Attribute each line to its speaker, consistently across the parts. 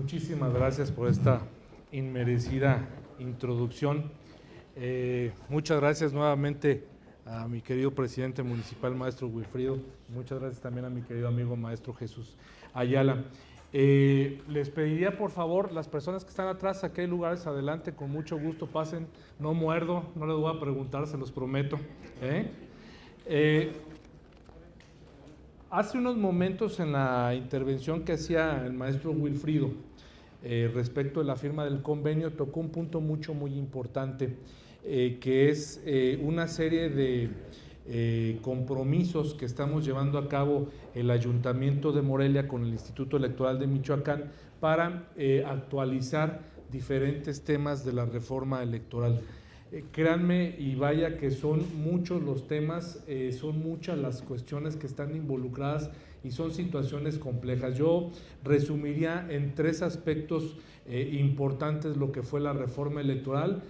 Speaker 1: Muchísimas gracias por esta inmerecida introducción. Muchas gracias nuevamente a mi querido presidente municipal, maestro Wilfrido. Muchas gracias también a mi querido amigo maestro Jesús Ayala. Les pediría por favor, las personas que están atrás, aquí hay lugares adelante, con mucho gusto pasen, no muerdo, no les voy a preguntar, se los prometo. Hace unos momentos en la intervención que hacía el maestro Wilfrido respecto de la firma del convenio, tocó un punto muy importante, que es una serie de compromisos que estamos llevando a cabo el Ayuntamiento de Morelia con el Instituto Electoral de Michoacán para actualizar diferentes temas de la reforma electoral. Créanme y vaya que son muchos los temas, son muchas las cuestiones que están involucradas y son situaciones complejas. Yo resumiría en tres aspectos importantes lo que fue la reforma electoral.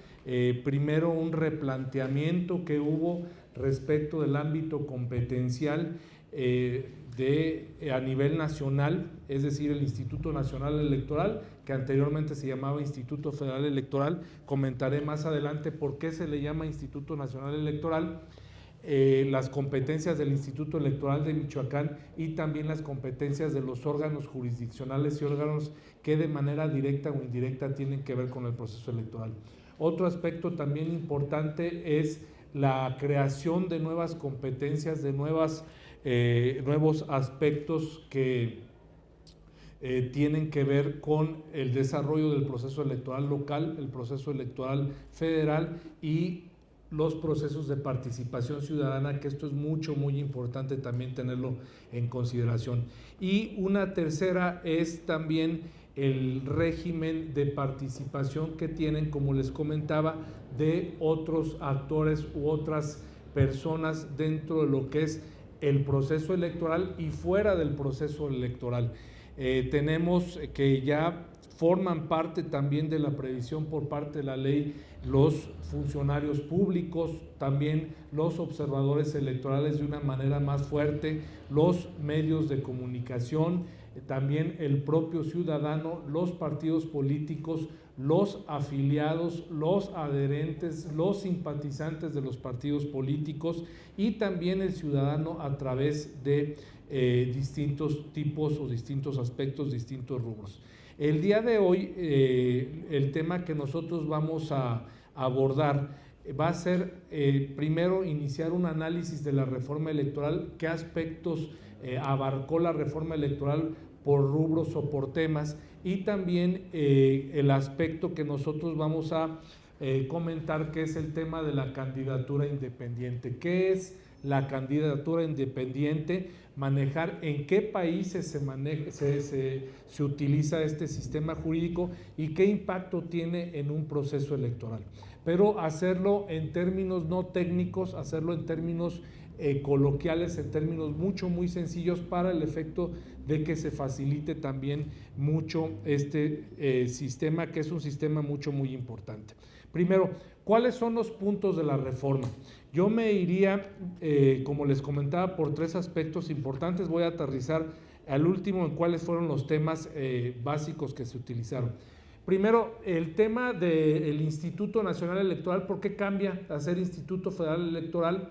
Speaker 1: Primero, un replanteamiento que hubo respecto del ámbito competencial a nivel nacional, es decir, el Instituto Nacional Electoral, que anteriormente se llamaba Instituto Federal Electoral. Comentaré más adelante por qué se le llama Instituto Nacional Electoral, las competencias del Instituto Electoral de Michoacán y también las competencias de los órganos jurisdiccionales y órganos que de manera directa o indirecta tienen que ver con el proceso electoral. Otro aspecto también importante es la creación de nuevas competencias, de nuevos aspectos que tienen que ver con el desarrollo del proceso electoral local, el proceso electoral federal y los procesos de participación ciudadana, que esto es muy importante también tenerlo en consideración. Y una tercera es también el régimen de participación que tienen, como les comentaba, de otros actores u otras personas dentro de lo que es el proceso electoral y fuera del proceso electoral. Tenemos que ya forman parte también de la previsión por parte de la ley los funcionarios públicos, también los observadores electorales de una manera más fuerte, los medios de comunicación, también el propio ciudadano, los partidos políticos, los afiliados, los adherentes, los simpatizantes de los partidos políticos y también el ciudadano a través de distintos tipos o distintos aspectos, distintos rubros. El día de hoy, el tema que nosotros vamos a abordar va a ser, primero, iniciar un análisis de la reforma electoral, qué aspectos abarcó la reforma electoral por rubros o por temas, y también el aspecto que nosotros vamos a comentar, que es el tema de la candidatura independiente. ¿Qué es la candidatura independiente? Manejar en qué países se utiliza este sistema jurídico y qué impacto tiene en un proceso electoral. Pero hacerlo en términos no técnicos, hacerlo en términos coloquiales, en términos muy sencillos, para el efecto de que se facilite también mucho este sistema, que es un sistema muy importante. Primero, ¿cuáles son los puntos de la reforma? Yo me iría, como les comentaba, por tres aspectos importantes. Voy a aterrizar al último en cuáles fueron los temas básicos que se utilizaron. Primero, el tema del Instituto Nacional Electoral. ¿Por qué cambia a ser Instituto Federal Electoral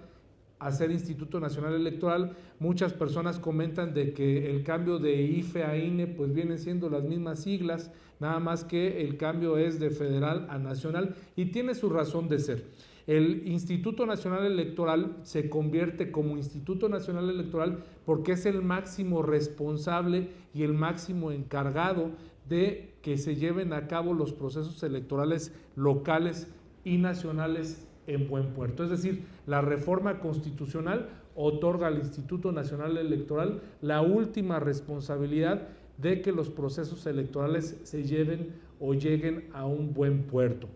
Speaker 1: a ser Instituto Nacional Electoral? Muchas personas comentan de que el cambio de IFE a INE pues vienen siendo las mismas siglas, nada más que el cambio es de federal a nacional, y tiene su razón de ser. El Instituto Nacional Electoral se convierte como Instituto Nacional Electoral porque es el máximo responsable y el máximo encargado de que se lleven a cabo los procesos electorales locales y nacionales en buen puerto. Es decir, la reforma constitucional otorga al Instituto Nacional Electoral la última responsabilidad de que los procesos electorales se lleven o lleguen a un buen puerto.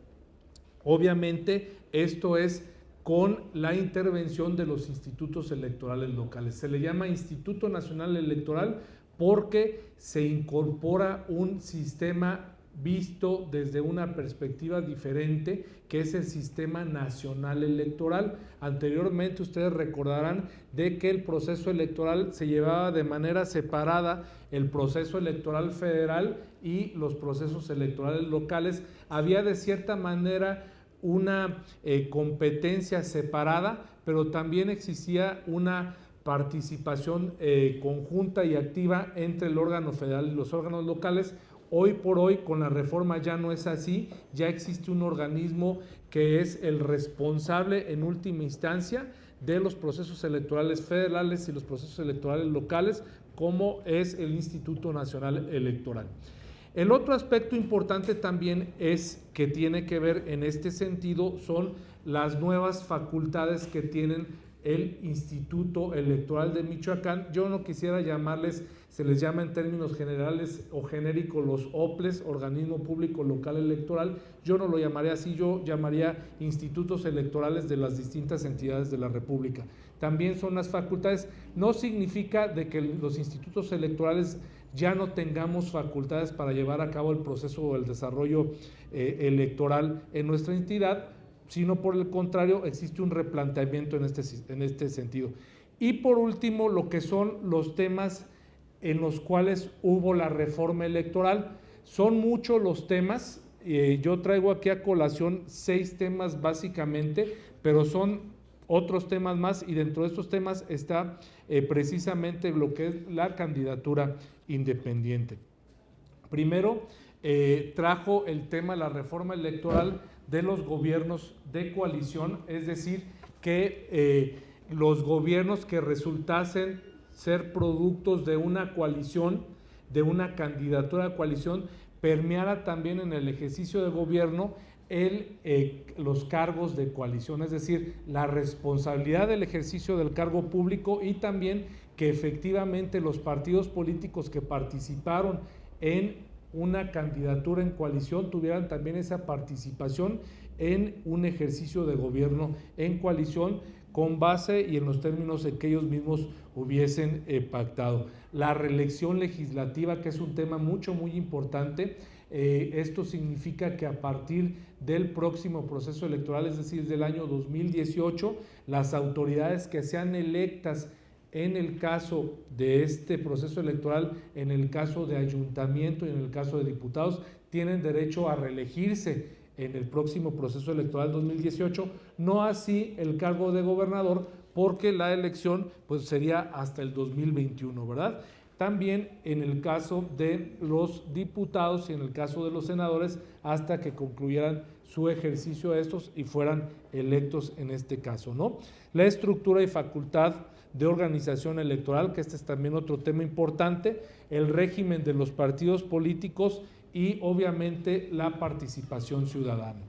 Speaker 1: Obviamente, esto es con la intervención de los institutos electorales locales. Se le llama Instituto Nacional Electoral porque se incorpora un sistema visto desde una perspectiva diferente, que es el sistema nacional electoral. Anteriormente ustedes recordarán de que el proceso electoral se llevaba de manera separada, el proceso electoral federal y los procesos electorales locales. Había de cierta manera una competencia separada, pero también existía una participación conjunta y activa entre el órgano federal y los órganos locales. Hoy por hoy, con la reforma ya no es así, ya existe un organismo que es el responsable en última instancia de los procesos electorales federales y los procesos electorales locales, como es el Instituto Nacional Electoral. El otro aspecto importante también es que tiene que ver en este sentido son las nuevas facultades que tienen el Instituto Electoral de Michoacán. Yo no quisiera llamarles, se les llama en términos generales o genéricos los OPLES, Organismo Público Local Electoral. Yo no lo llamaría así, yo llamaría institutos electorales de las distintas entidades de la República. También son las facultades. No significa de que los institutos electorales ya no tengamos facultades para llevar a cabo el proceso o el desarrollo electoral en nuestra entidad, sino por el contrario, existe un replanteamiento en este sentido. Y por último, lo que son los temas en los cuales hubo la reforma electoral. Son muchos los temas, yo traigo aquí a colación 6 temas básicamente, pero son otros temas más, y dentro de estos temas está precisamente lo que es la candidatura independiente. Primero, trajo el tema de la reforma electoral de los gobiernos de coalición, es decir, que los gobiernos que resultasen ser productos de una coalición, de una candidatura de coalición, permeara también en el ejercicio de gobierno los cargos de coalición, es decir, la responsabilidad del ejercicio del cargo público, y también que efectivamente los partidos políticos que participaron en una candidatura en coalición tuvieran también esa participación en un ejercicio de gobierno en coalición con base y en los términos en que ellos mismos hubiesen pactado. La reelección legislativa, que es un tema muy importante, esto significa que a partir del próximo proceso electoral, es decir, del año 2018, las autoridades que sean electas en el caso de este proceso electoral, en el caso de ayuntamiento y en el caso de diputados, tienen derecho a reelegirse en el próximo proceso electoral 2018, no así el cargo de gobernador, porque la elección pues sería hasta el 2021, ¿verdad? También en el caso de los diputados y en el caso de los senadores, hasta que concluyeran su ejercicio de estos y fueran electos en este caso, ¿no? La estructura y facultad de organización electoral, que este es también otro tema importante, el régimen de los partidos políticos y obviamente la participación ciudadana.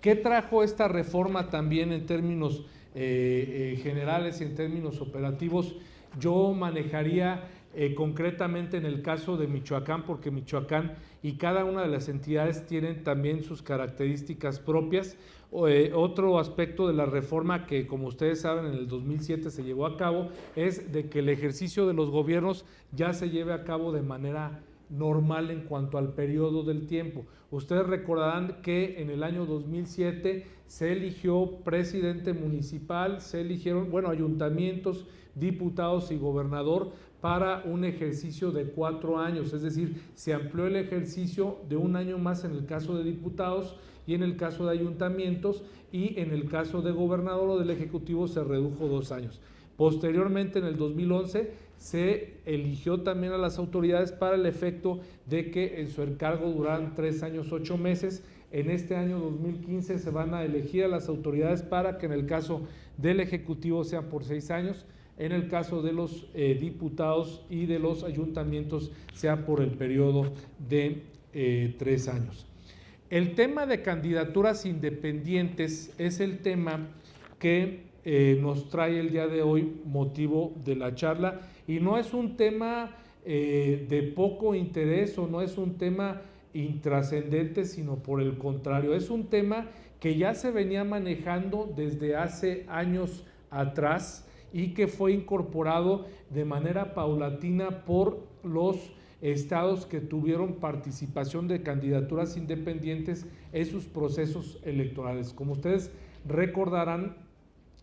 Speaker 1: ¿Qué trajo esta reforma también en términos generales y en términos operativos? Yo manejaría concretamente en el caso de Michoacán, porque Michoacán y cada una de las entidades tienen también sus características propias. Otro aspecto de la reforma que, como ustedes saben, en el 2007 se llevó a cabo, es de que el ejercicio de los gobiernos ya se lleve a cabo de manera normal en cuanto al periodo del tiempo. Ustedes recordarán que en el año 2007 se eligió presidente municipal, se eligieron, ayuntamientos, diputados y gobernador para un ejercicio de 4 años, es decir, se amplió el ejercicio de 1 año más en el caso de diputados y en el caso de ayuntamientos, y en el caso de gobernador o del ejecutivo se redujo 2 años. Posteriormente, en el 2011, se eligió también a las autoridades para el efecto de que en su encargo duraran 3 años 8 meses. En este año 2015 se van a elegir a las autoridades para que en el caso del ejecutivo sean por 6 años, en el caso de los diputados y de los ayuntamientos sea por el periodo de 3 años. El tema de candidaturas independientes es el tema que nos trae el día de hoy motivo de la charla, y no es un tema de poco interés o no es un tema intrascendente, sino por el contrario, es un tema que ya se venía manejando desde hace años atrás y que fue incorporado de manera paulatina por los estados que tuvieron participación de candidaturas independientes en sus procesos electorales. Como ustedes recordarán,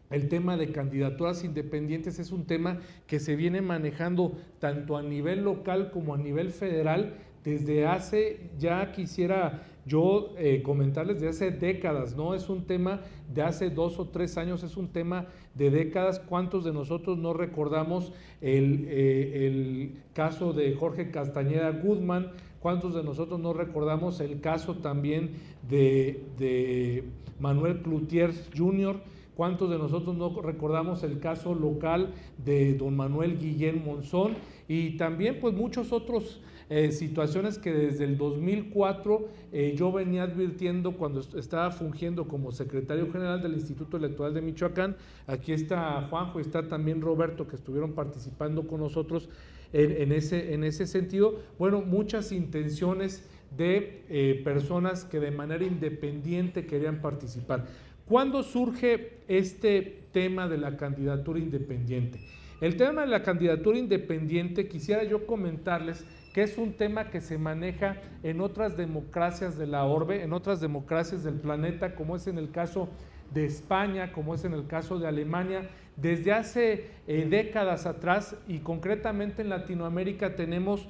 Speaker 1: el tema de candidaturas independientes es un tema que se viene manejando tanto a nivel local como a nivel federal desde hace, ya quisiera yo comentarles, de hace décadas, no es un tema de hace 2 o 3 años, es un tema de décadas. ¿Cuántos de nosotros no recordamos el caso de Jorge Castañeda Guzmán? ¿Cuántos de nosotros no recordamos el caso también de Manuel Cloutier Jr.? ¿Cuántos de nosotros no recordamos el caso local de don Manuel Guillén Monzón? Y también pues muchos otros situaciones que desde el 2004 yo venía advirtiendo cuando estaba fungiendo como secretario general del Instituto Electoral de Michoacán. Aquí está Juanjo, está también Roberto, que estuvieron participando con nosotros en ese sentido. Bueno, muchas intenciones de personas que de manera independiente querían participar. ¿Cuándo surge este tema de la candidatura independiente? El tema de la candidatura independiente, quisiera yo comentarles que es un tema que se maneja en otras democracias de la orbe, en otras democracias del planeta, como es en el caso de España, como es en el caso de Alemania. Desde hace décadas atrás, y concretamente en Latinoamérica tenemos,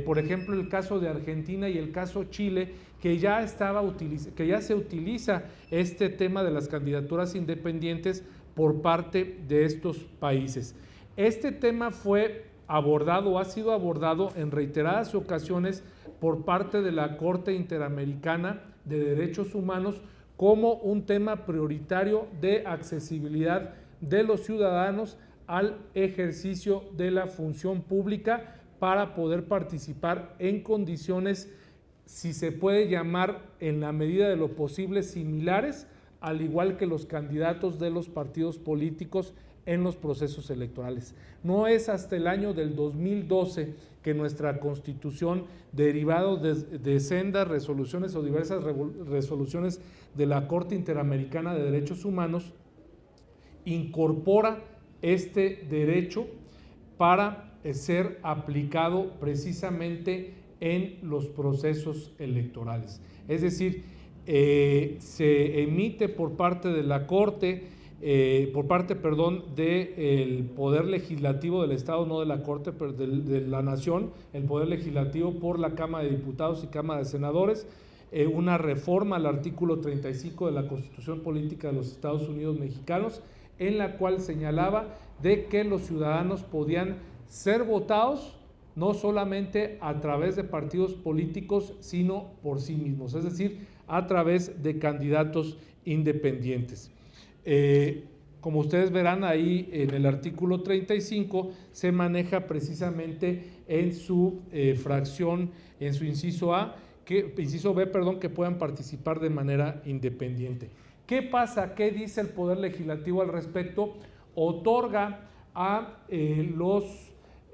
Speaker 1: por ejemplo, el caso de Argentina y el caso Chile, que ya se utiliza este tema de las candidaturas independientes por parte de estos países. Este tema fue abordado, ha sido abordado en reiteradas ocasiones por parte de la Corte Interamericana de Derechos Humanos como un tema prioritario de accesibilidad de los ciudadanos al ejercicio de la función pública para poder participar en condiciones, si se puede llamar, en la medida de lo posible similares, al igual que los candidatos de los partidos políticos en los procesos electorales. No es hasta el año del 2012 que nuestra Constitución, derivado de sendas resoluciones o diversas resoluciones de la Corte Interamericana de Derechos Humanos, incorpora este derecho para ser aplicado precisamente en los procesos electorales. Es decir, se emite por parte de la Corte, del Poder Legislativo del Estado, no de la Corte, pero de la Nación, el Poder Legislativo por la Cámara de Diputados y Cámara de Senadores, una reforma al artículo 35 de la Constitución Política de los Estados Unidos Mexicanos, en la cual señalaba de que los ciudadanos podían ser votados no solamente a través de partidos políticos, sino por sí mismos, es decir, a través de candidatos independientes. Como ustedes verán ahí en el artículo 35 se maneja precisamente en su fracción, en su inciso B, que puedan participar de manera independiente. ¿Qué pasa? ¿Qué dice el Poder Legislativo al respecto? Otorga a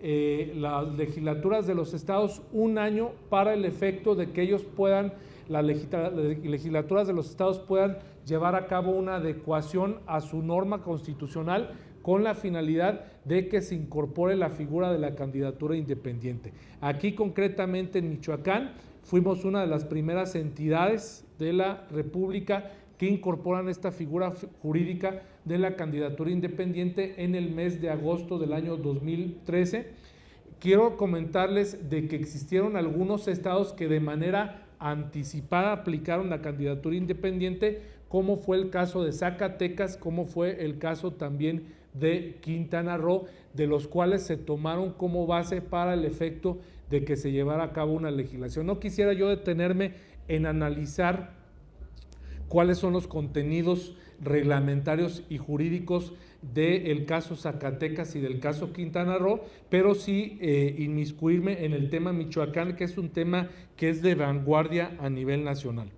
Speaker 1: las legislaturas de los estados un año para el efecto de que ellos puedan, las legislaturas de los estados puedan llevar a cabo una adecuación a su norma constitucional con la finalidad de que se incorpore la figura de la candidatura independiente. Aquí concretamente en Michoacán fuimos una de las primeras entidades de la República que incorporan esta figura jurídica de la candidatura independiente en el mes de agosto del año 2013. Quiero comentarles de que existieron algunos estados que de manera anticipada aplicaron la candidatura independiente, como fue el caso de Zacatecas, como fue el caso también de Quintana Roo, de los cuales se tomaron como base para el efecto de que se llevara a cabo una legislación. No quisiera yo detenerme en analizar cuáles son los contenidos reglamentarios y jurídicos del caso Zacatecas y del caso Quintana Roo, pero sí inmiscuirme en el tema Michoacán, que es un tema que es de vanguardia a nivel nacional.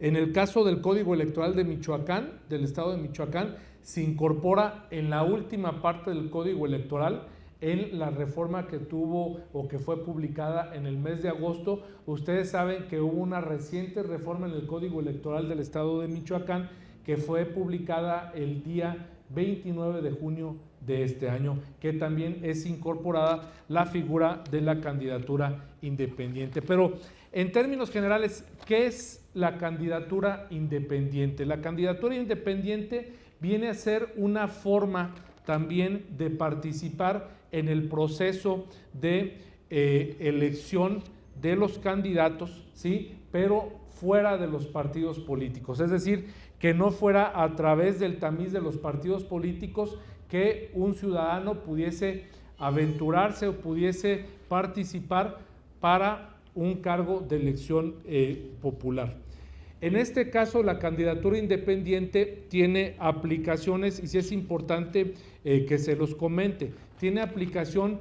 Speaker 1: En el caso del Código Electoral de Michoacán, del estado de Michoacán, se incorpora en la última parte del Código Electoral, en la reforma que tuvo o que fue publicada en el mes de agosto. Ustedes saben que hubo una reciente reforma en el Código Electoral del estado de Michoacán que fue publicada el día 29 de junio de este año, que también es incorporada la figura de la candidatura independiente. Pero en términos generales, ¿qué es la candidatura independiente? La candidatura independiente viene a ser una forma también de participar en el proceso de elección de los candidatos, ¿sí? Pero fuera de los partidos políticos, es decir, que no fuera a través del tamiz de los partidos políticos que un ciudadano pudiese aventurarse o pudiese participar para un cargo de elección popular. En este caso, la candidatura independiente tiene aplicaciones, y sí es importante que se los comente, tiene aplicación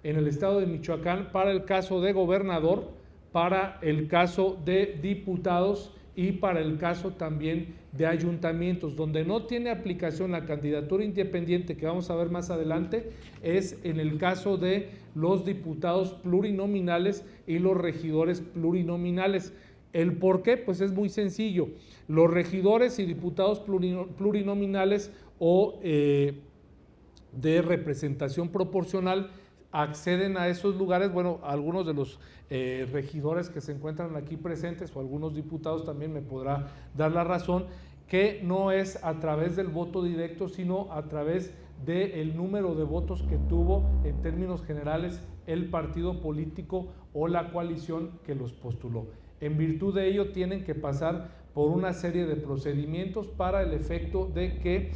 Speaker 1: en el estado de Michoacán, para el caso de gobernador, para el caso de diputados y para el caso también de ayuntamientos. Donde no tiene aplicación la candidatura independiente, que vamos a ver más adelante, es en el caso de los diputados plurinominales y los regidores plurinominales. ¿El por qué? Pues es muy sencillo. Los regidores y diputados plurinominales o de representación proporcional acceden a esos lugares. Bueno, algunos de los regidores que se encuentran aquí presentes o algunos diputados también me podrá dar la razón, que no es a través del voto directo, sino a través del número de votos que tuvo en términos generales el partido político o la coalición que los postuló. En virtud de ello tienen que pasar por una serie de procedimientos para el efecto de que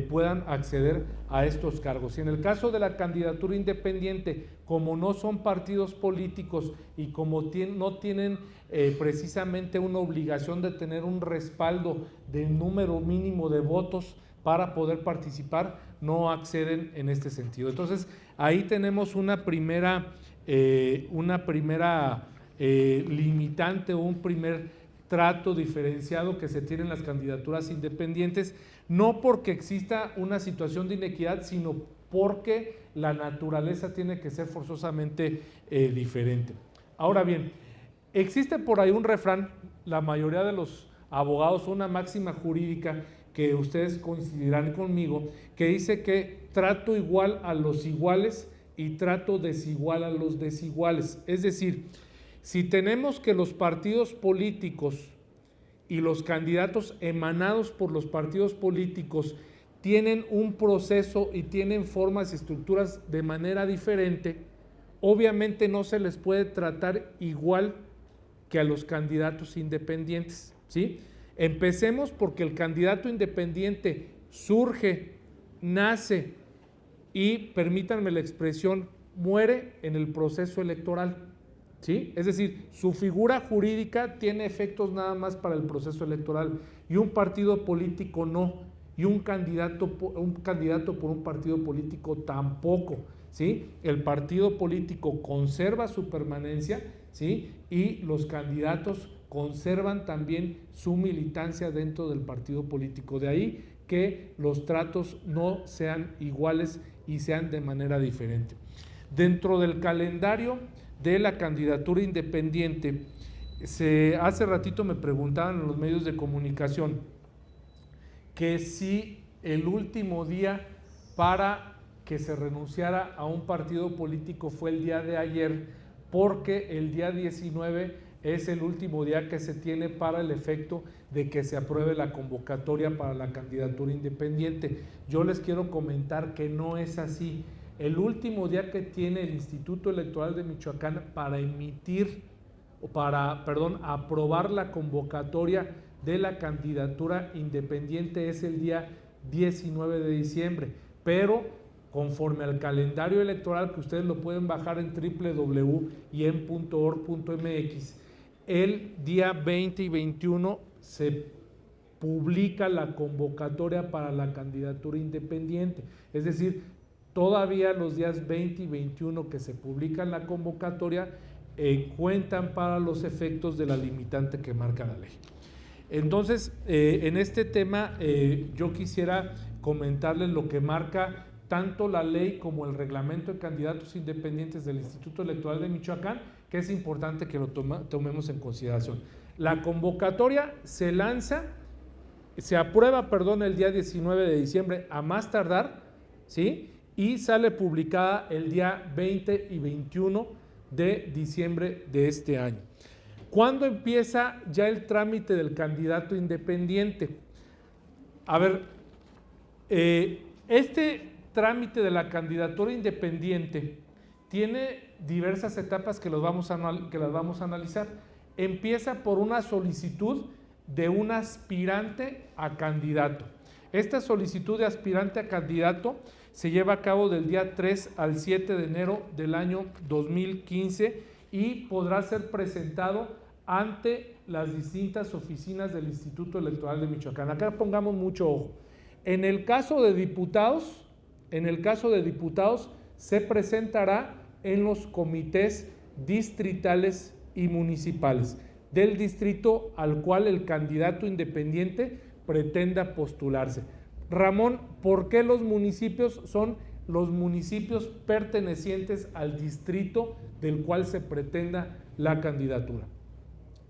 Speaker 1: puedan acceder a estos cargos. Y en el caso de la candidatura independiente, como no son partidos políticos y como no tienen precisamente una obligación de tener un respaldo del número mínimo de votos para poder participar, no acceden en este sentido. Entonces, ahí tenemos una primera limitante o un primer trato diferenciado que se tiene en las candidaturas independientes, no porque exista una situación de inequidad, sino porque la naturaleza tiene que ser forzosamente diferente. Ahora bien, existe por ahí un refrán, la mayoría de los abogados, una máxima jurídica que ustedes coincidirán conmigo, que dice que trato igual a los iguales y trato desigual a los desiguales. Es decir, si tenemos que los partidos políticos y los candidatos emanados por los partidos políticos tienen un proceso y tienen formas y estructuras de manera diferente, obviamente no se les puede tratar igual que a los candidatos independientes, ¿sí? Empecemos porque el candidato independiente surge, nace y, permítanme la expresión, muere en el proceso electoral, ¿sí? Es decir, su figura jurídica tiene efectos nada más para el proceso electoral y un partido político no, y un candidato por un partido político tampoco, ¿sí? El partido político conserva su permanencia, ¿sí? Y los candidatos conservan también su militancia dentro del partido político. De ahí que los tratos no sean iguales y sean de manera diferente. Dentro del calendario de la candidatura independiente, hace ratito me preguntaban en los medios de comunicación que si el último día para que se renunciara a un partido político fue el día de ayer, porque el día 19 es el último día que se tiene para el efecto de que se apruebe la convocatoria para la candidatura independiente. Yo les quiero comentar que no es así. El último día que tiene el Instituto Electoral de Michoacán para aprobar la convocatoria de la candidatura independiente es el día 19 de diciembre, pero conforme al calendario electoral, que ustedes lo pueden bajar en www.ien.org.mx, el día 20 y 21 se publica la convocatoria para la candidatura independiente. Es decir, todavía los días 20 y 21 que se publica la convocatoria cuentan para los efectos de la limitante que marca la ley. Entonces, en este tema yo quisiera comentarles lo que marca tanto la ley como el reglamento de candidatos independientes del Instituto Electoral de Michoacán, que es importante que lo tomemos en consideración. La convocatoria se aprueba el día 19 de diciembre a más tardar ¿sí? Y sale publicada el día 20 y 21 de diciembre de este año. ¿Cuándo empieza ya el trámite del candidato independiente? A ver, este trámite de la candidatura independiente tiene diversas etapas que las vamos a analizar. Empieza por una solicitud de un aspirante a candidato. Esta solicitud de aspirante a candidato se lleva a cabo del día 3 al 7 de enero del año 2015 y podrá ser presentado ante las distintas oficinas del Instituto Electoral de Michoacán. Acá pongamos mucho ojo. En el caso de diputados, se presentará en los comités distritales y municipales del distrito al cual el candidato independiente pretenda postularse. Ramón, ¿por qué los municipios? Son los municipios pertenecientes al distrito del cual se pretenda la candidatura.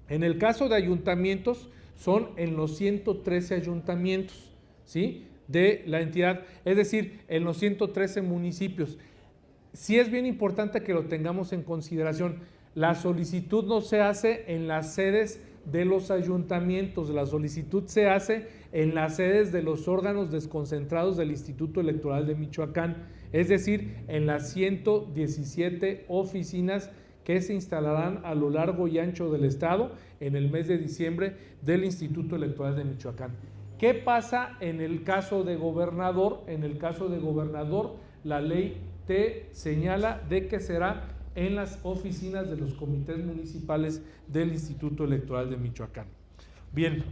Speaker 1: En el caso de ayuntamientos, son en los 113 ayuntamientos, ¿sí?, de la entidad, es decir, en los 113 municipios. Sí es bien importante que lo tengamos en consideración. La solicitud no se hace en las sedes de los ayuntamientos, la solicitud se hace en las sedes de los órganos desconcentrados del Instituto Electoral de Michoacán, es decir, en las 117 oficinas que se instalarán a lo largo y ancho del estado en el mes de diciembre del Instituto Electoral de Michoacán. ¿Qué pasa en el caso de gobernador? En el caso de gobernador, la ley te señala de que será en las oficinas de los comités municipales del Instituto Electoral de Michoacán. Bien,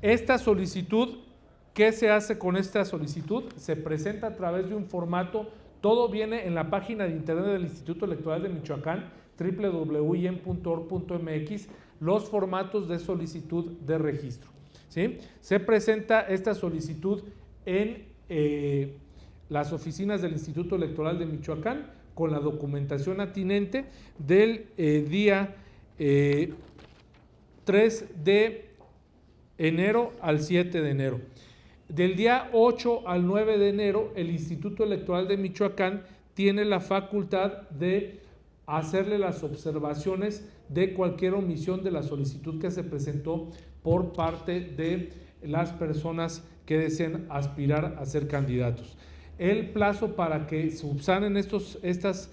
Speaker 1: esta solicitud, ¿qué se hace con esta solicitud? Se presenta a través de un formato, todo viene en la página de internet del Instituto Electoral de Michoacán, www.iem.org.mx, los formatos de solicitud de registro, ¿sí? Se presenta esta solicitud en las oficinas del Instituto Electoral de Michoacán con la documentación atinente del día 3 de enero al 7 de enero. Del día 8 al 9 de enero, el Instituto Electoral de Michoacán tiene la facultad de hacerle las observaciones de cualquier omisión de la solicitud que se presentó por parte de las personas que deseen aspirar a ser candidatos. El plazo para que subsanen estas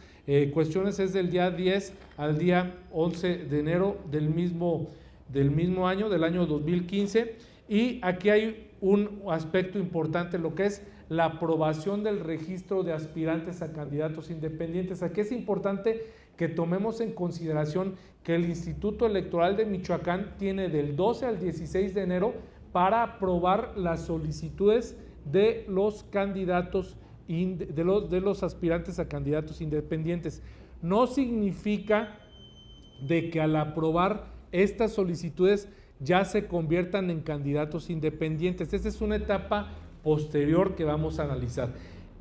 Speaker 1: cuestiones es del día 10 al día 11 de enero del mismo año, del año 2015, y aquí hay un aspecto importante, lo que es la aprobación del registro de aspirantes a candidatos independientes. Aquí es importante que tomemos en consideración que el Instituto Electoral de Michoacán tiene del 12 al 16 de enero para aprobar las solicitudes de los candidatos, de los aspirantes a candidatos independientes. No significa de que al aprobar estas solicitudes ya se conviertan en candidatos independientes. Esta es una etapa posterior que vamos a analizar.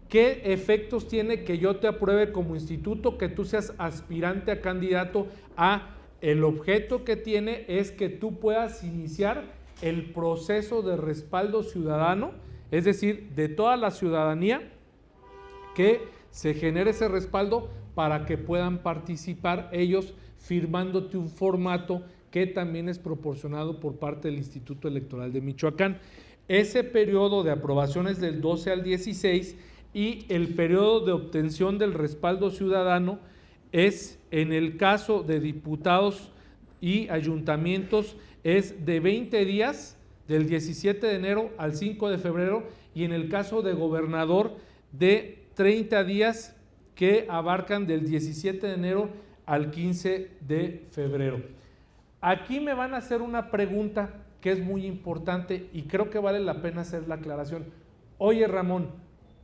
Speaker 1: ¿Qué efectos tiene que yo te apruebe como instituto, que tú seas aspirante a candidato a? El objeto que tiene es que tú puedas iniciar el proceso de respaldo ciudadano, es decir, de toda la ciudadanía, que se genere ese respaldo para que puedan participar ellos firmándote un formato que también es proporcionado por parte del Instituto Electoral de Michoacán. Ese periodo de aprobación es del 12 al 16 y el periodo de obtención del respaldo ciudadano es, en el caso de diputados y ayuntamientos, es de 20 días, del 17 de enero al 5 de febrero, y en el caso de gobernador de 30 días que abarcan del 17 de enero al 15 de febrero. Aquí me van a hacer una pregunta que es muy importante y creo que vale la pena hacer la aclaración. Oye, Ramón,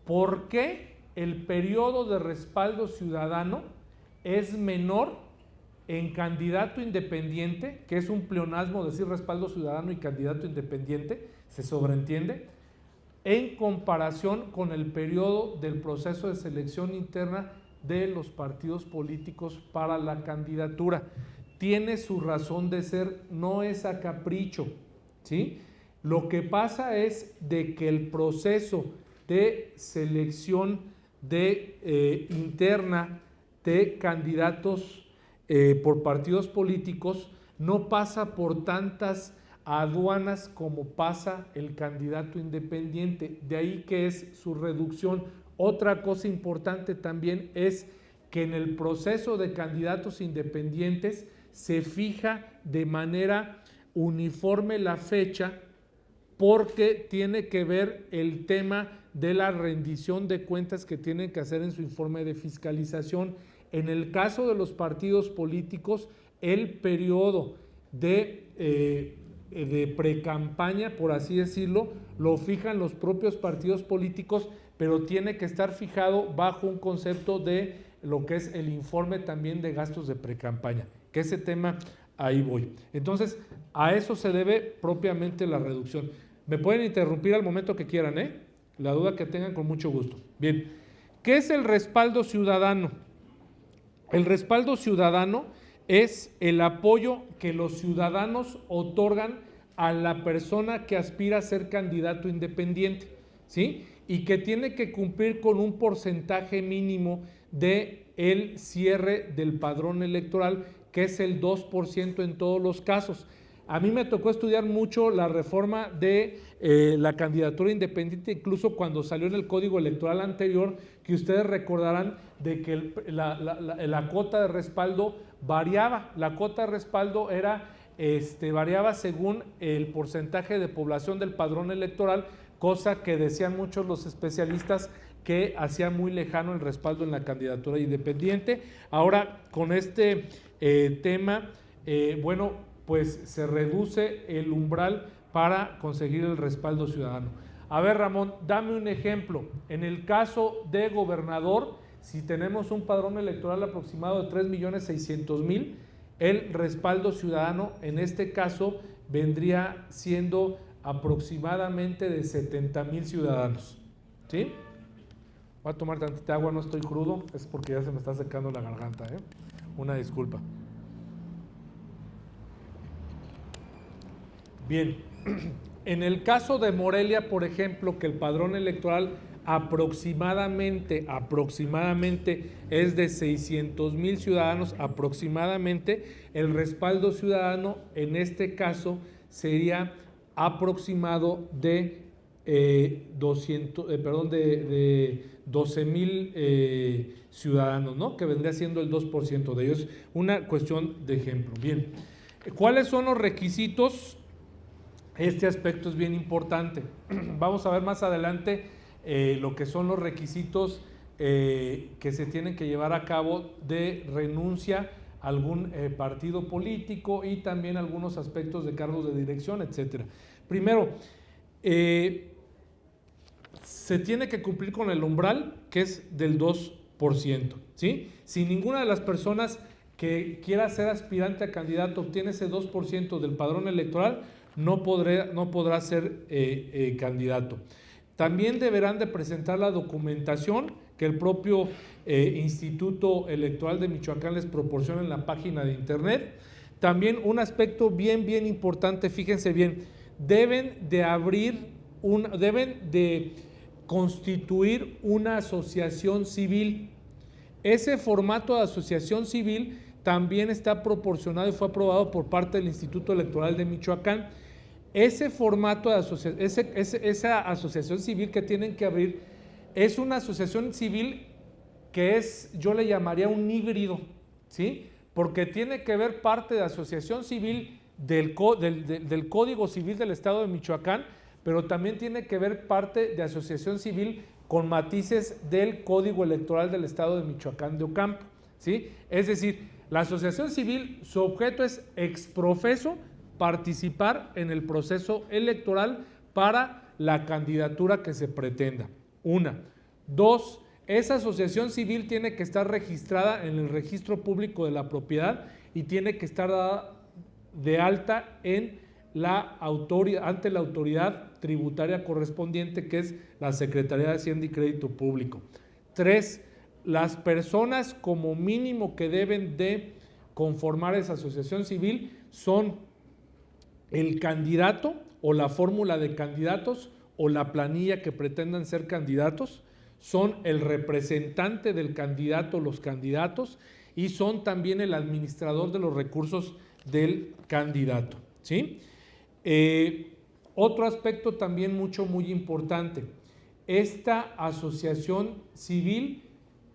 Speaker 1: ¿por qué el periodo de respaldo ciudadano es menor en candidato independiente, que es un pleonasmo decir respaldo ciudadano y candidato independiente, se sobreentiende, en comparación con el periodo del proceso de selección interna de los partidos políticos para la candidatura? Tiene su razón de ser, no es a capricho, ¿sí? Lo que pasa es de que el proceso de selección interna de candidatos por partidos políticos no pasa por tantas aduanas como pasa el candidato independiente, de ahí que es su reducción. Otra cosa importante también es que en el proceso de candidatos independientes se fija de manera uniforme la fecha, porque tiene que ver el tema de la rendición de cuentas que tienen que hacer en su informe de fiscalización. En el caso de los partidos políticos, el periodo de precampaña, por así decirlo, lo fijan los propios partidos políticos, pero tiene que estar fijado bajo un concepto de lo que es el informe también de gastos de precampaña, que ese tema ahí voy. Entonces, a eso se debe propiamente la reducción. Me pueden interrumpir al momento que quieran, la duda que tengan, con mucho gusto. Bien, ¿qué es el respaldo ciudadano? El respaldo ciudadano es el apoyo que los ciudadanos otorgan a la persona que aspira a ser candidato independiente, ¿sí? Y que tiene que cumplir con un porcentaje mínimo del cierre del padrón electoral, que es el 2% en todos los casos. A mí me tocó estudiar mucho la reforma de la candidatura independiente, incluso cuando salió en el Código Electoral anterior, que ustedes recordarán de que la cuota de respaldo variaba. La cuota de respaldo variaba según el porcentaje de población del padrón electoral, cosa que decían muchos los especialistas que hacía muy lejano el respaldo en la candidatura independiente. Ahora, con este tema, pues se reduce el umbral para conseguir el respaldo ciudadano. A ver, Ramón, dame un ejemplo. En el caso de gobernador, si tenemos un padrón electoral aproximado de 3.600.000, el respaldo ciudadano en este caso vendría siendo aproximadamente de 70.000 ciudadanos. ¿Sí? Voy a tomar tantita agua, no estoy crudo, es porque ya se me está secando la garganta, Una disculpa. Bien, en el caso de Morelia, por ejemplo, que el padrón electoral aproximadamente es de 600.000 ciudadanos, aproximadamente, el respaldo ciudadano en este caso sería aproximado de 12.000 ciudadanos, ¿no? Que vendría siendo el 2% de ellos. Una cuestión de ejemplo. Bien, ¿cuáles son los requisitos? Este aspecto es bien importante. Vamos a ver más adelante lo que son los requisitos que se tienen que llevar a cabo de renuncia a algún partido político y también algunos aspectos de cargos de dirección, etcétera. Primero, se tiene que cumplir con el umbral, que es del 2%, ¿sí? Si ninguna de las personas que quiera ser aspirante a candidato obtiene ese 2% del padrón electoral, no podrá ser candidato. También deberán de presentar la documentación que el propio Instituto Electoral de Michoacán les proporciona en la página de internet. También un aspecto bien importante, fíjense bien, deben de constituir una asociación civil. Ese formato de asociación civil también está proporcionado y fue aprobado por parte del Instituto Electoral de Michoacán. Ese formato de esa asociación civil que tienen que abrir es una asociación civil que es, yo le llamaría un híbrido, ¿sí? Porque tiene que ver parte de asociación civil del Código Civil del Estado de Michoacán, pero también tiene que ver parte de asociación civil con matices del Código Electoral del Estado de Michoacán de Ocampo, ¿sí? Es decir, la asociación civil, su objeto es exprofeso participar en el proceso electoral para la candidatura que se pretenda. Una. Dos, esa asociación civil tiene que estar registrada en el registro público de la propiedad y tiene que estar dada de alta ante la autoridad tributaria correspondiente, que es la Secretaría de Hacienda y Crédito Público. Tres, las personas como mínimo que deben de conformar esa asociación civil son el candidato o la fórmula de candidatos o la planilla que pretendan ser candidatos, son el representante del candidato, los candidatos, y son también el administrador de los recursos del candidato, ¿sí? Otro aspecto también muy importante, esta asociación civil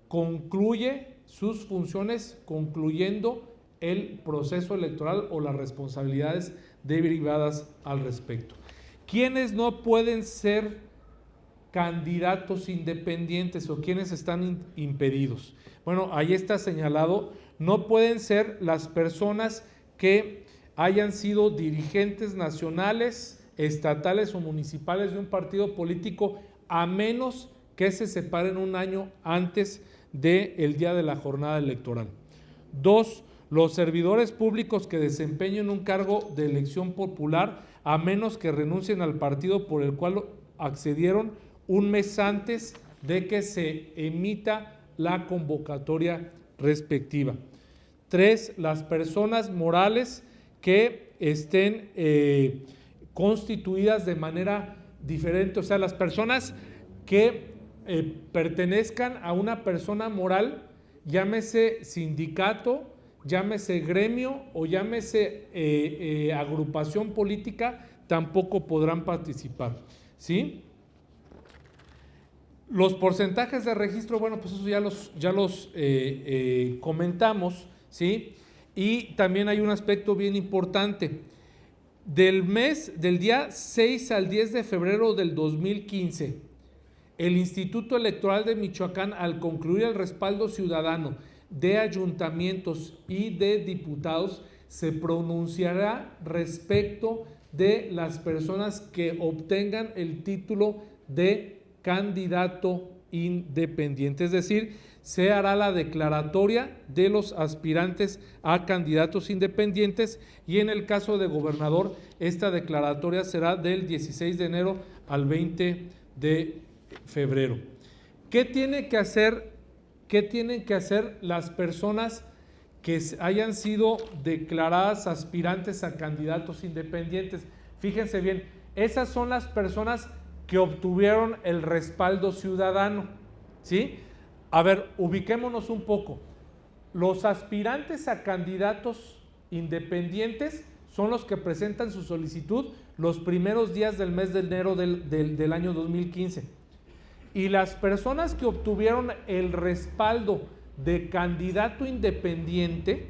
Speaker 1: concluye sus funciones concluyendo el proceso electoral o las responsabilidades derivadas al respecto. ¿Quiénes no pueden ser candidatos independientes o quiénes están impedidos? Bueno, ahí está señalado, no pueden ser las personas que hayan sido dirigentes nacionales, estatales o municipales de un partido político, a menos que se separen un año antes del día de la jornada electoral. 2. Los servidores públicos que desempeñen un cargo de elección popular, a menos que renuncien al partido por el cual accedieron un mes antes de que se emita la convocatoria respectiva. 3. Las personas morales que estén constituidas de manera diferente, o sea, las personas que pertenezcan a una persona moral, llámese sindicato, llámese gremio o llámese agrupación política, tampoco podrán participar, ¿sí? Los porcentajes de registro, bueno, pues eso ya los comentamos, ¿sí? Y también hay un aspecto bien importante. Del día 6 al 10 de febrero del 2015, el Instituto Electoral de Michoacán, al concluir el respaldo ciudadano de ayuntamientos y de diputados, se pronunciará respecto de las personas que obtengan el título de candidato independiente, es decir, se hará la declaratoria de los aspirantes a candidatos independientes y en el caso de gobernador, esta declaratoria será del 16 de enero al 20 de febrero. ¿Qué tienen que hacer las personas que hayan sido declaradas aspirantes a candidatos independientes? Fíjense bien, esas son las personas que obtuvieron el respaldo ciudadano, ¿sí? A ver, ubiquémonos un poco. Los aspirantes a candidatos independientes son los que presentan su solicitud los primeros días del mes de enero del año 2015. Y las personas que obtuvieron el respaldo de candidato independiente,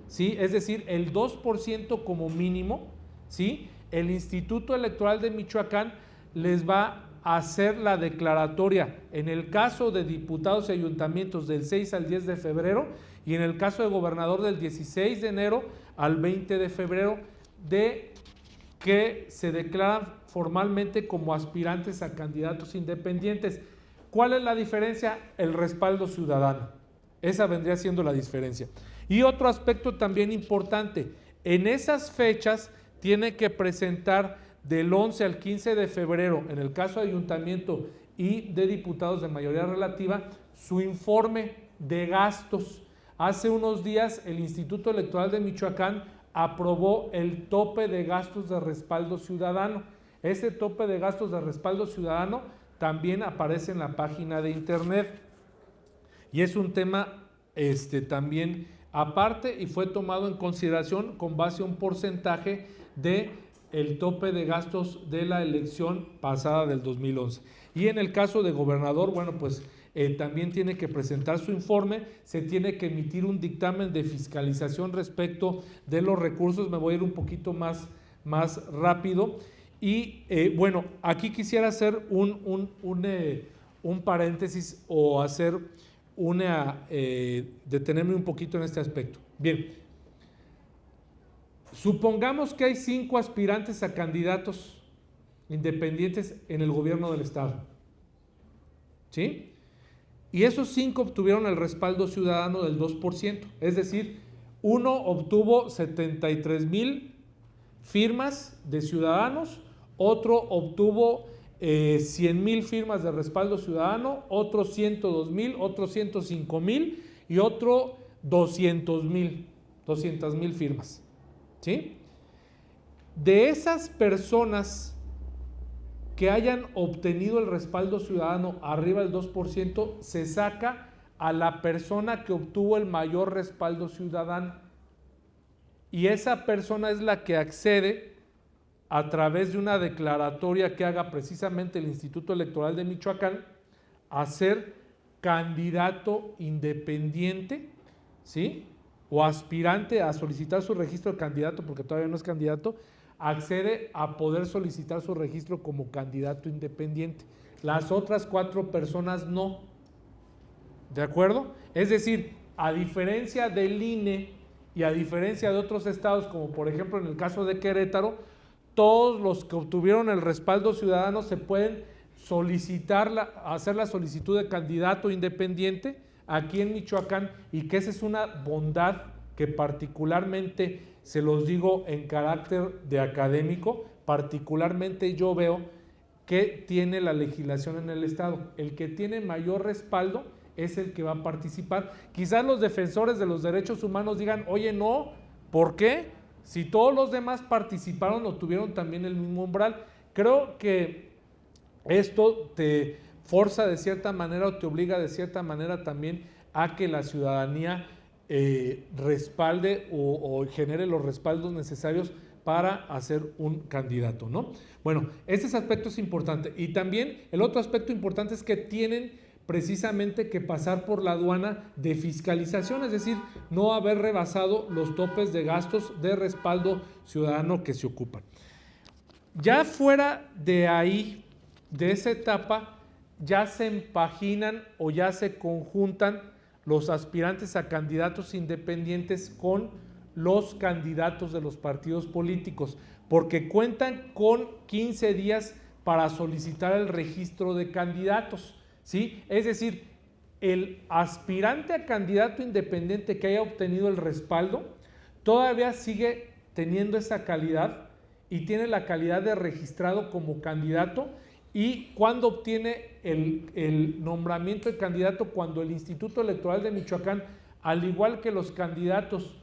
Speaker 1: ¿sí? Es decir, el 2% como mínimo, ¿sí? El Instituto Electoral de Michoacán les va a hacer la declaratoria en el caso de diputados y ayuntamientos del 6 al 10 de febrero y en el caso de gobernador del 16 de enero al 20 de febrero de que se declaran formalmente como aspirantes a candidatos independientes. ¿Cuál es la diferencia? El respaldo ciudadano. Esa vendría siendo la diferencia. Y otro aspecto también importante, en esas fechas tiene que presentar del 11 al 15 de febrero, en el caso de ayuntamiento y de diputados de mayoría relativa, su informe de gastos. Hace unos días el Instituto Electoral de Michoacán aprobó el tope de gastos de respaldo ciudadano. Ese tope de gastos de respaldo ciudadano también aparece en la página de internet y es un tema también aparte y fue tomado en consideración con base a un porcentaje de el tope de gastos de la elección pasada del 2011. Y en el caso de gobernador, bueno, pues también tiene que presentar su informe, se tiene que emitir un dictamen de fiscalización respecto de los recursos. Me voy a ir un poquito más rápido. Y bueno, aquí quisiera hacer un paréntesis o hacer detenerme un poquito en este aspecto. Bien. Supongamos que hay 5 aspirantes a candidatos independientes en el gobierno del estado, ¿sí? Y esos 5 obtuvieron el respaldo ciudadano del 2%, es decir, uno obtuvo 73,000 firmas de ciudadanos, otro obtuvo 100,000 firmas de respaldo ciudadano, otro 102,000, otro 105,000 y otro 200,000 firmas. ¿Sí? De esas personas que hayan obtenido el respaldo ciudadano arriba del 2%, se saca a la persona que obtuvo el mayor respaldo ciudadano. Y esa persona es la que accede a través de una declaratoria que haga precisamente el Instituto Electoral de Michoacán a ser candidato independiente, ¿sí? O aspirante a solicitar su registro de candidato, porque todavía no es candidato, accede a poder solicitar su registro como candidato independiente. Las otras 4 personas no. ¿De acuerdo? Es decir, a diferencia del INE y a diferencia de otros estados, como por ejemplo en el caso de Querétaro, todos los que obtuvieron el respaldo ciudadano se pueden hacer la solicitud de candidato independiente aquí en Michoacán, y que esa es una bondad que particularmente, se los digo en carácter de académico, particularmente yo veo que tiene la legislación en el estado. El que tiene mayor respaldo es el que va a participar. Quizás los defensores de los derechos humanos digan, oye, no, ¿por qué? Si todos los demás participaron o tuvieron también el mismo umbral. Creo que esto te forza de cierta manera o te obliga de cierta manera también a que la ciudadanía respalde o genere los respaldos necesarios para hacer un candidato, ¿no? Bueno, ese aspecto es importante. Y también el otro aspecto importante es que tienen precisamente que pasar por la aduana de fiscalización, es decir, no haber rebasado los topes de gastos de respaldo ciudadano que se ocupan. Ya fuera de ahí, de esa etapa, ya se empaginan o ya se conjuntan los aspirantes a candidatos independientes con los candidatos de los partidos políticos, porque cuentan con 15 días para solicitar el registro de candidatos, ¿sí? Es decir, el aspirante a candidato independiente que haya obtenido el respaldo todavía sigue teniendo esa calidad y tiene la calidad de registrado como candidato. Y cuando obtiene el nombramiento de candidato, cuando el Instituto Electoral de Michoacán, al igual que los candidatos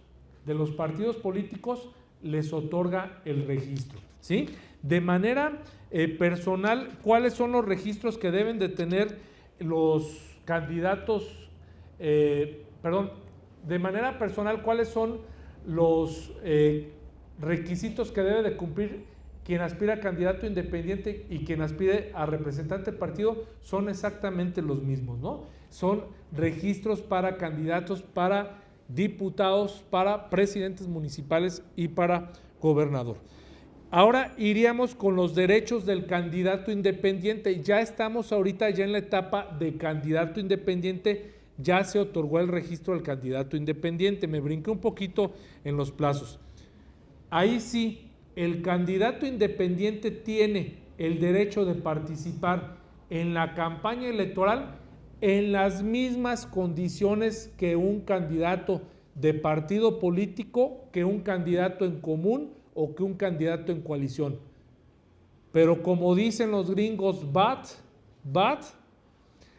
Speaker 1: de los partidos políticos, les otorga el registro, ¿sí? De manera personal, ¿cuáles son los registros que deben de tener los candidatos? De manera personal, ¿cuáles son los requisitos que debe de cumplir quien aspira a candidato independiente y quien aspire a representante del partido? Son exactamente los mismos, ¿no? Son registros para candidatos, para diputados, para presidentes municipales y para gobernador. Ahora iríamos con los derechos del candidato independiente. Ya estamos ahorita ya en la etapa de candidato independiente, ya se otorgó el registro del candidato independiente. Me brinqué un poquito en los plazos. Ahí sí, el candidato independiente tiene el derecho de participar en la campaña electoral en las mismas condiciones que un candidato de partido político, que un candidato en común o que un candidato en coalición. Pero como dicen los gringos,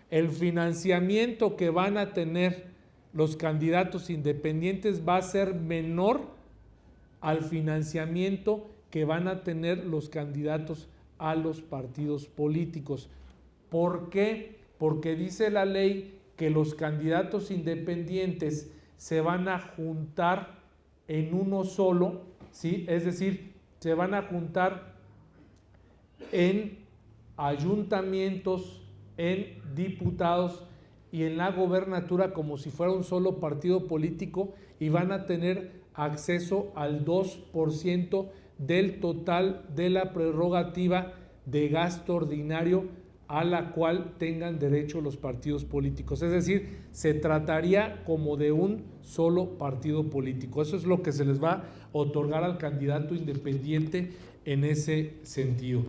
Speaker 1: el financiamiento que van a tener los candidatos independientes va a ser menor al financiamiento que van a tener los candidatos a los partidos políticos. ¿Por qué? Porque dice la ley que los candidatos independientes se van a juntar en uno solo, ¿sí? Es decir, se van a juntar en ayuntamientos, en diputados y en la gobernatura como si fuera un solo partido político, y van a tener acceso al 2% del total de la prerrogativa de gasto ordinario a la cual tengan derecho los partidos políticos. Es decir, se trataría como de un solo partido político. Eso es lo que se les va a otorgar al candidato independiente en ese sentido.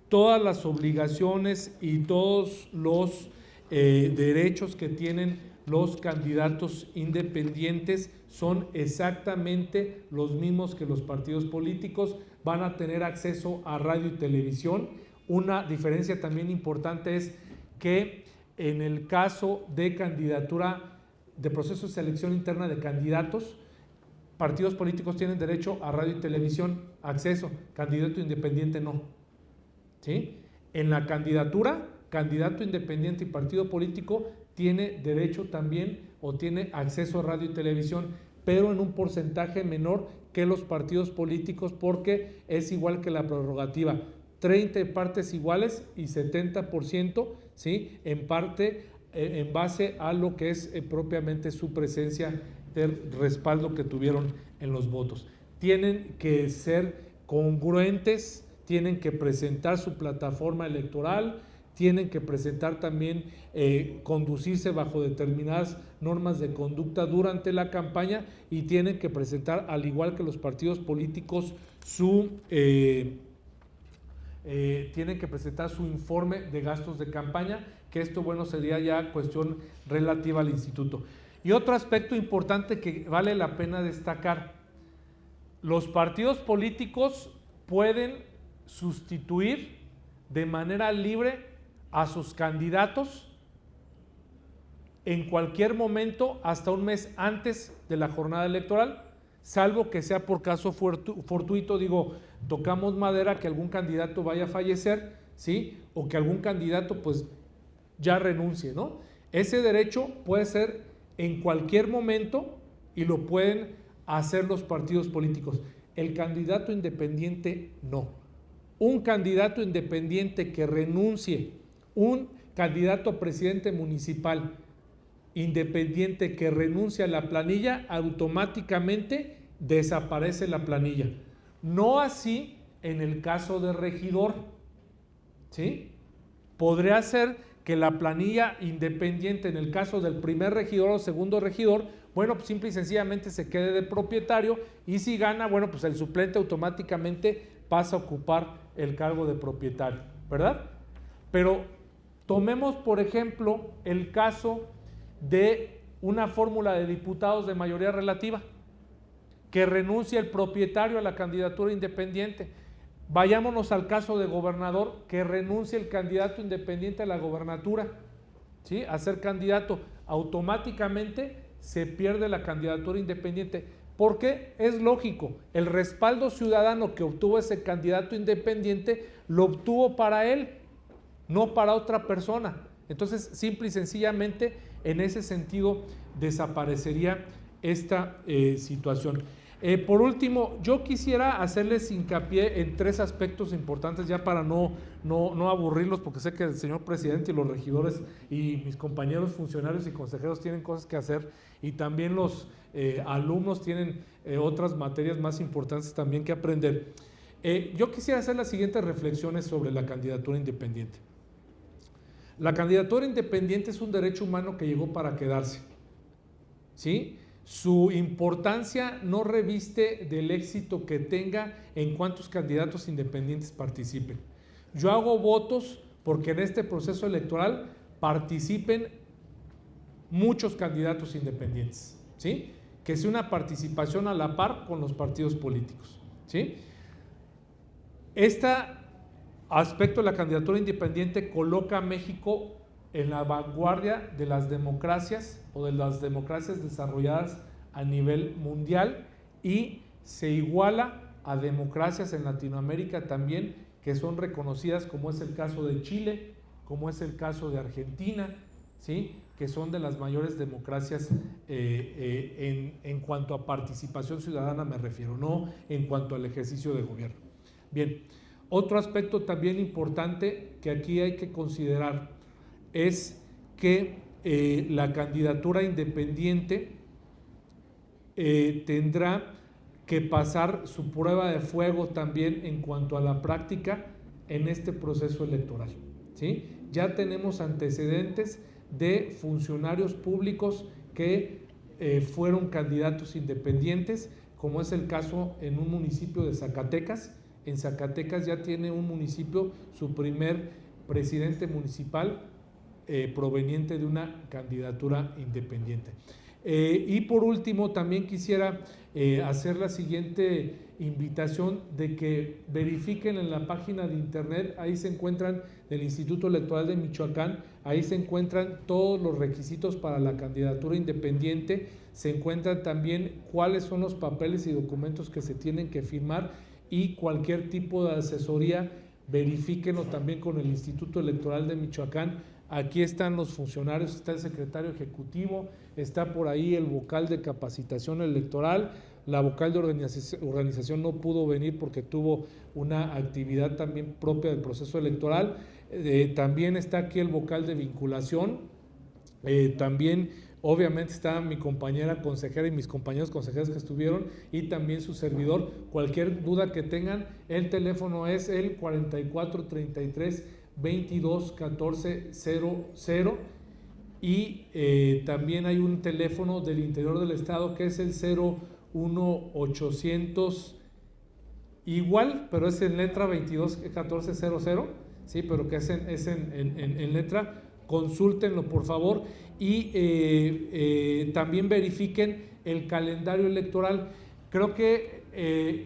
Speaker 1: Todas las obligaciones y todos los derechos que tienen los candidatos independientes son exactamente los mismos que los partidos políticos. Van a tener acceso a radio y televisión. Una diferencia también importante es que en el caso de candidatura, de proceso de selección interna de candidatos, partidos políticos tienen derecho a radio y televisión, acceso, candidato independiente no, ¿sí? en la candidatura, candidato independiente y partido político tiene derecho también o tiene acceso a radio y televisión, pero en un porcentaje menor que los partidos políticos, porque es igual que la prerrogativa, 30 partes iguales y 70%, ¿sí? En parte en base a lo que es propiamente su presencia del respaldo que tuvieron en los votos. Tienen que ser congruentes, tienen que presentar su plataforma electoral, tienen que presentar también, conducirse bajo determinadas normas de conducta durante la campaña y tienen que presentar, al igual que los partidos políticos, tienen que presentar su informe de gastos de campaña, que esto, bueno, sería ya cuestión relativa al instituto. Y otro aspecto importante que vale la pena destacar: los partidos políticos pueden sustituir de manera libre a sus candidatos en cualquier momento hasta un mes antes de la jornada electoral, salvo que sea por caso fortuito, digo, tocamos madera, que algún candidato vaya a fallecer, ¿sí? O que algún candidato pues ya renuncie, ¿no? Ese derecho puede ser en cualquier momento y lo pueden hacer los partidos políticos. El candidato independiente no. Un candidato independiente que renuncie, un candidato a presidente municipal independiente que renuncie a la planilla, automáticamente desaparece la planilla. No así en el caso de regidor, ¿sí? Podría ser que la planilla independiente, en el caso del primer regidor o segundo regidor, bueno, pues simple y sencillamente se quede de propietario, y si gana, bueno, pues el suplente automáticamente pasa a ocupar el cargo de propietario, ¿verdad? Pero tomemos, por ejemplo, el caso de una fórmula de diputados de mayoría relativa, que renuncia el propietario a la candidatura independiente. Vayámonos al caso de gobernador, que renuncie el candidato independiente a la gobernatura, ¿sí? A ser candidato, automáticamente se pierde la candidatura independiente. ¿Por qué? Es lógico, el respaldo ciudadano que obtuvo ese candidato independiente lo obtuvo para él, no para otra persona. Entonces, simple y sencillamente, en ese sentido, desaparecería esta situación. Por último, yo quisiera hacerles hincapié en tres aspectos importantes, ya para no aburrirlos, porque sé que el señor presidente y los regidores y mis compañeros funcionarios y consejeros tienen cosas que hacer, y también los alumnos tienen otras materias más importantes también que aprender. Yo quisiera hacer las siguientes reflexiones sobre la candidatura independiente. La candidatura independiente es un derecho humano que llegó para quedarse, ¿sí? Su importancia no reviste del éxito que tenga en cuántos candidatos independientes participen. Yo hago votos porque en este proceso electoral participen muchos candidatos independientes, ¿sí? Que sea una participación a la par con los partidos políticos, ¿sí? Este aspecto de la candidatura independiente coloca a México en la vanguardia de las democracias o de las democracias desarrolladas a nivel mundial, y se iguala a democracias en Latinoamérica también, que son reconocidas, como es el caso de Chile, como es el caso de Argentina, ¿sí? Que son de las mayores democracias en cuanto a participación ciudadana me refiero, no en cuanto al ejercicio de gobierno. Bien, otro aspecto también importante que aquí hay que considerar es que la candidatura independiente tendrá que pasar su prueba de fuego también en cuanto a la práctica en este proceso electoral, ¿sí? Ya tenemos antecedentes de funcionarios públicos que fueron candidatos independientes, como es el caso en un municipio de Zacatecas. En Zacatecas ya tiene un municipio su primer presidente municipal proveniente de una candidatura independiente. Y por último, también quisiera hacer la siguiente invitación de que verifiquen en la página de internet, ahí se encuentran, del Instituto Electoral de Michoacán, ahí se encuentran todos los requisitos para la candidatura independiente, se encuentran también cuáles son los papeles y documentos que se tienen que firmar, y cualquier tipo de asesoría verifíquenlo también con el Instituto Electoral de Michoacán. Aquí están los funcionarios, está el secretario ejecutivo, está por ahí el vocal de capacitación electoral, la vocal de organización no pudo venir porque tuvo una actividad también propia del proceso electoral, también está aquí el vocal de vinculación, también obviamente está mi compañera consejera y mis compañeros consejeros que estuvieron y también su servidor. Cualquier duda que tengan, el teléfono es el 4433-221400 y también hay un teléfono del interior del estado que es el 01800 igual, pero es en letra 221400, sí, pero que es en letra. Consúltenlo por favor y también verifiquen el calendario electoral. Creo que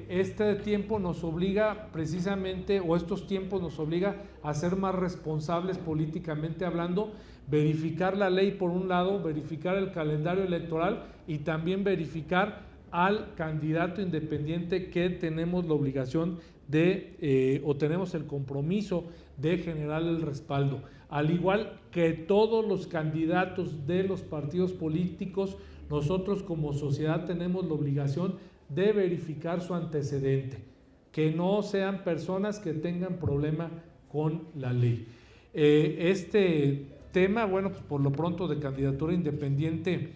Speaker 1: este tiempo nos obliga precisamente, o estos tiempos nos obliga a ser más responsables políticamente hablando, verificar la ley por un lado, verificar el calendario electoral y también verificar al candidato independiente que tenemos la obligación de, o tenemos el compromiso de generar el respaldo. Al igual que todos los candidatos de los partidos políticos, nosotros como sociedad tenemos la obligación de verificar su antecedente, que no sean personas que tengan problema con la ley. Este tema, bueno, pues por lo pronto de candidatura independiente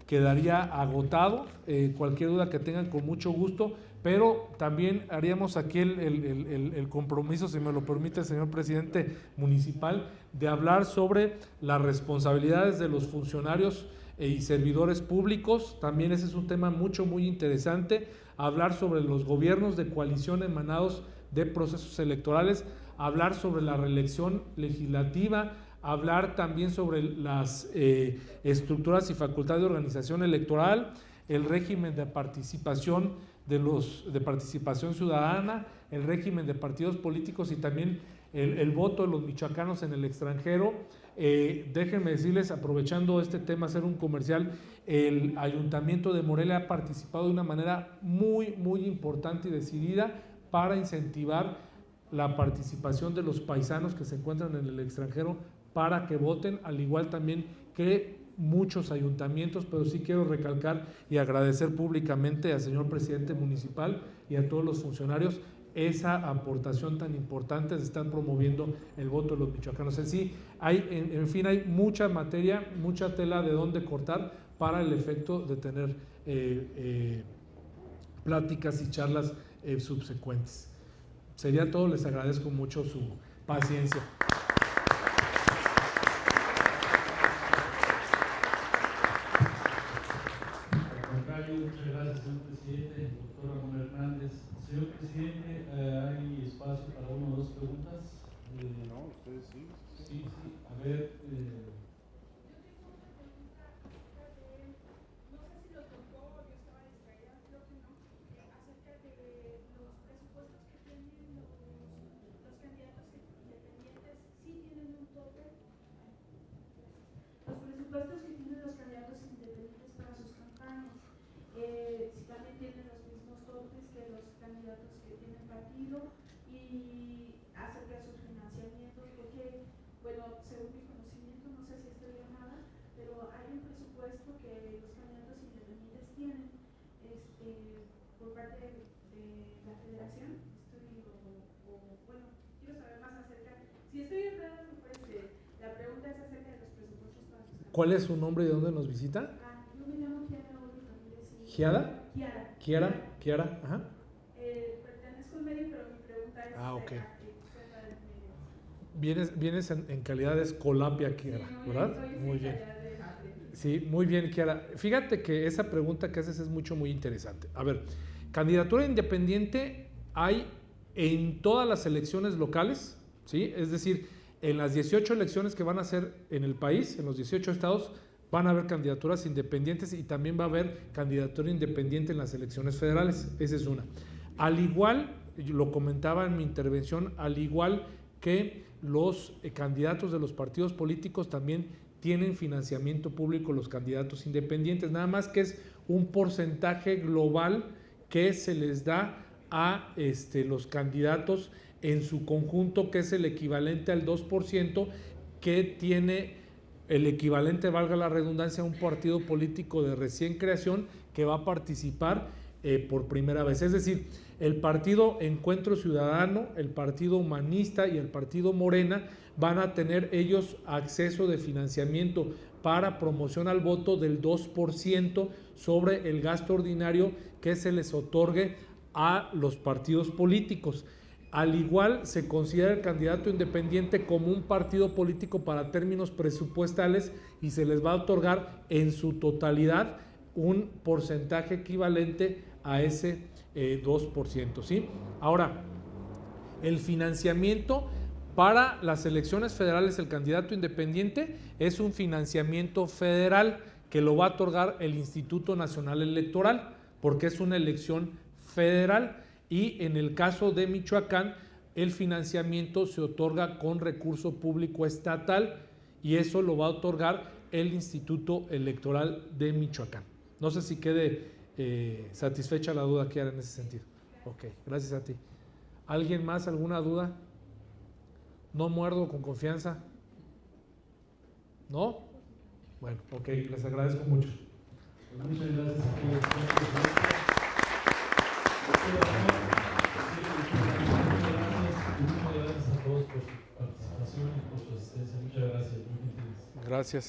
Speaker 1: quedaría agotado. Cualquier duda que tengan, con mucho gusto, pero también haríamos aquí el compromiso, si me lo permite, señor presidente municipal, de hablar sobre las responsabilidades de los funcionarios y servidores públicos. También ese es un tema muy interesante. Hablar sobre los gobiernos de coalición emanados de procesos electorales, hablar sobre la reelección legislativa, hablar también sobre las estructuras y facultades de organización electoral, el régimen de participación de participación ciudadana, el régimen de partidos políticos y también el voto de los michoacanos en el extranjero. Déjenme decirles, aprovechando este tema, hacer un comercial. El Ayuntamiento de Morelia ha participado de una manera muy importante y decidida para incentivar la participación de los paisanos que se encuentran en el extranjero para que voten, al igual también que muchos ayuntamientos, pero sí quiero recalcar y agradecer públicamente al señor presidente municipal y a todos los funcionarios esa aportación tan importante de estar promoviendo el voto de los michoacanos. En sí, en fin, hay mucha materia, mucha tela de dónde cortar para el efecto de tener pláticas y charlas subsecuentes. Sería todo, les agradezco mucho su paciencia.
Speaker 2: Muchas gracias, señor presidente. Doctora Ramón Hernández. Señor presidente, ¿hay espacio para una o dos preguntas?
Speaker 3: No, ustedes sí.
Speaker 2: Sí. A ver.
Speaker 4: Si también tienen los mismos topes que los candidatos que tienen partido y acerca de sus financiamientos, porque, bueno, según mi conocimiento, no sé si estoy errada, pero hay un presupuesto que los candidatos independientes tienen por parte de la federación. Bueno, quiero saber más acerca. Si estoy errada, pues la pregunta es acerca de los presupuestos para los candidatos.
Speaker 1: ¿Cuál es su nombre y de dónde nos visita?
Speaker 4: Yo me llamo Kiara.
Speaker 1: Kiara, ajá.
Speaker 4: Pertenezco al medio, pero mi pregunta es...
Speaker 1: Ok. Vienes en calidad de Escolapia, Kiara, sí, ¿verdad? Muy bien. Sí, muy bien, Kiara. Fíjate que esa pregunta que haces es muy interesante. A ver, candidatura independiente hay en todas las elecciones locales, ¿sí? Es decir, en las 18 elecciones que van a hacer en el país, en los 18 estados, van a haber candidaturas independientes y también va a haber candidatura independiente en las elecciones federales. Esa es una. Al igual, lo comentaba en mi intervención, al igual que los candidatos de los partidos políticos también tienen financiamiento público los candidatos independientes, nada más que es un porcentaje global que se les da a los candidatos en su conjunto, que es el equivalente al 2% que tiene el equivalente, valga la redundancia, a un partido político de recién creación que va a participar por primera vez. Es decir, el partido Encuentro Ciudadano, el partido Humanista y el partido Morena van a tener ellos acceso de financiamiento para promoción al voto del 2% sobre el gasto ordinario que se les otorgue a los partidos políticos. Al igual, se considera el candidato independiente como un partido político para términos presupuestales y se les va a otorgar en su totalidad un porcentaje equivalente a ese 2%, ¿sí? Ahora, el financiamiento para las elecciones federales, el candidato independiente es un financiamiento federal que lo va a otorgar el Instituto Nacional Electoral, porque es una elección federal. Y en el caso de Michoacán, el financiamiento se otorga con recurso público estatal y eso lo va a otorgar el Instituto Electoral de Michoacán. No sé si quede satisfecha la duda que era en ese sentido. Ok, gracias a ti. ¿Alguien más? ¿Alguna duda? ¿No muerdo con confianza? ¿No? Bueno, ok, les agradezco mucho.
Speaker 2: Pues muchas gracias a todos. Muchas gracias a todos por su participación y por su asistencia. Muchas gracias.
Speaker 1: Gracias.